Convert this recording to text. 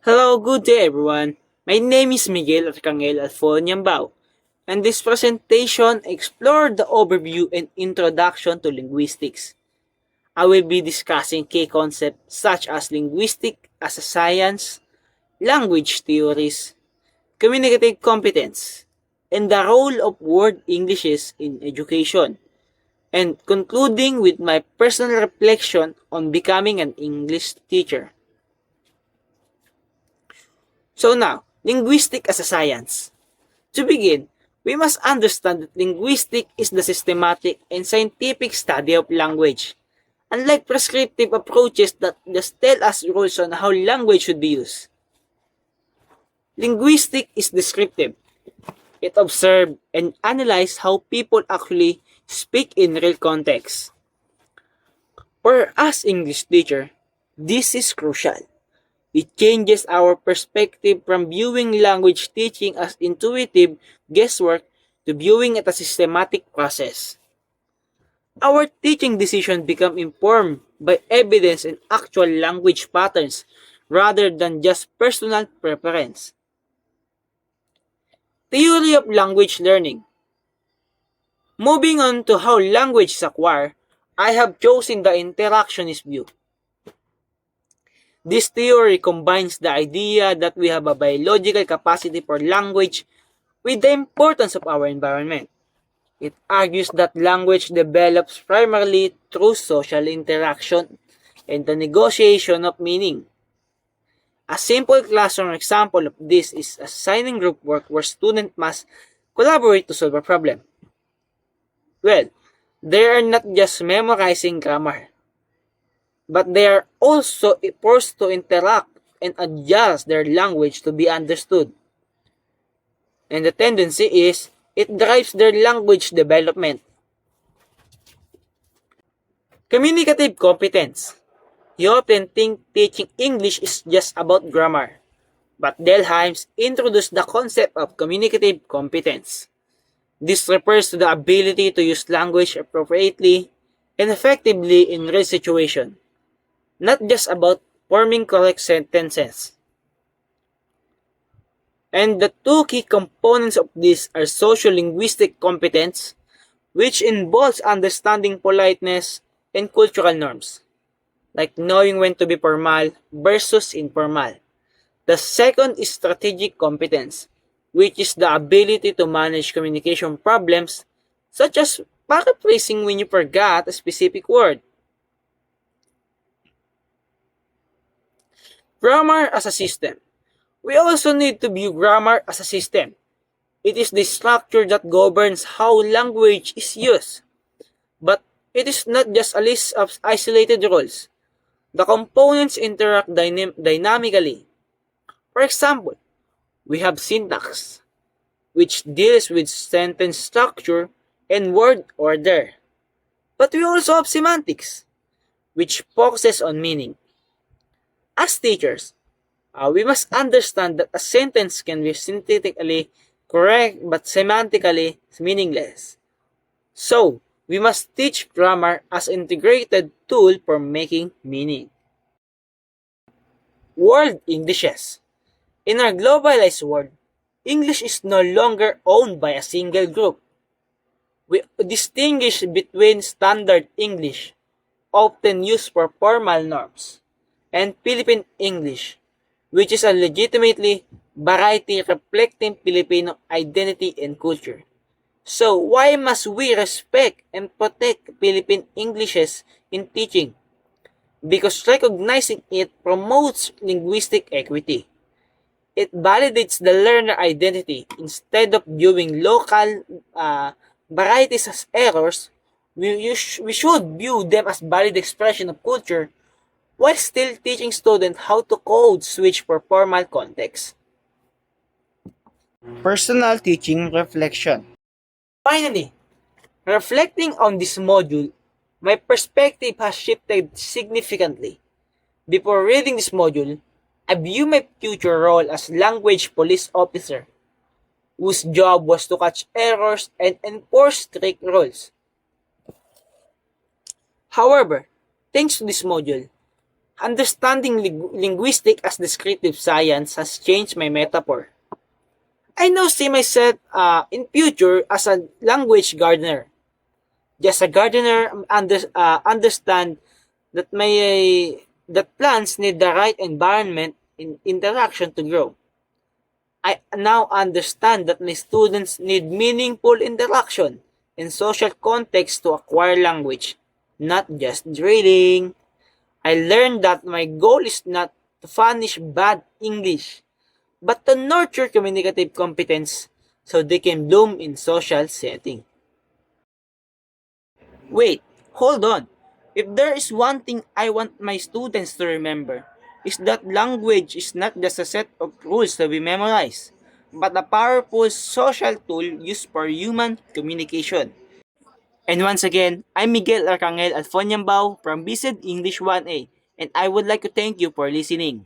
Hello, good day everyone. My name is Miguel Arcangel Alfon Yambao, and this presentation explored the overview and introduction to linguistics. I will be discussing key concepts such as linguistics as a science, language theories, communicative competence, and the role of word Englishes in education, and concluding with my personal reflection on becoming an English teacher. So now, linguistics as a science. To begin, we must understand that linguistics is the systematic and scientific study of language. Unlike prescriptive approaches that just tell us rules on how language should be used, linguistics is descriptive. It observes and analyzes how people actually speak in real context. For us English teacher, this is crucial. It changes our perspective from viewing language teaching as intuitive guesswork to viewing it as a systematic process. Our teaching decisions become informed by evidence and actual language patterns rather than just personal preference. Theory of language learning. Moving on to how language is acquired, I have chosen the interactionist view. This theory combines the idea that we have a biological capacity for language with the importance of our environment. It argues that language develops primarily through social interaction and the negotiation of meaning. A simple classroom example of this is assigning group work where students must collaborate to solve a problem. Well, they are not just memorizing grammar, but they are also forced to interact and adjust their language to be understood. And the tendency is, it drives their language development. Communicative competence. You often think teaching English is just about grammar, but Delheims introduced the concept of communicative competence. This refers to the ability to use language appropriately and effectively in real situations, not just about forming correct sentences. And the two key components of this are sociolinguistic competence, which involves understanding politeness and cultural norms, like knowing when to be formal versus informal. The second is strategic competence, which is the ability to manage communication problems, such as paraphrasing when you forgot a specific word. Grammar as a system. We also need to view grammar as a system. It is the structure that governs how language is used. But it is not just a list of isolated rules. The components interact dynamically. For example, we have syntax, which deals with sentence structure and word order. But we also have semantics, which focuses on meaning. As teachers, we must understand that a sentence can be syntactically correct but semantically meaningless. So, we must teach grammar as an integrated tool for making meaning. World Englishes. In our globalized world, English is no longer owned by a single group. We distinguish between Standard English, often used for formal norms, and Philippine English, which is a legitimately variety reflecting Filipino identity and culture. So, why must we respect and protect Philippine Englishes in teaching? Because recognizing it promotes linguistic equity. It validates the learner identity. Instead of viewing local varieties as errors, we should view them as valid expression of culture while still teaching students how to code switch for formal context. Personal teaching reflection. Finally, reflecting on this module, my perspective has shifted significantly. Before reading this module, I view my future role as language police officer, whose job was to catch errors and enforce strict rules. However, thanks to this module, Understanding linguistic as descriptive science has changed my metaphor. I now see myself in future as a language gardener. Just a gardener understand that that plants need the right environment in interaction to grow. I now understand that my students need meaningful interaction in social context to acquire language, not just drilling. I learned that my goal is not to punish bad English, but to nurture communicative competence so they can bloom in social setting. Wait, hold on. If there is one thing I want my students to remember, is that language is not just a set of rules to be memorized, but a powerful social tool used for human communication. And once again, I'm Miguel Arcangel Alfonyambao from BSED English 1A, and I would like to thank you for listening.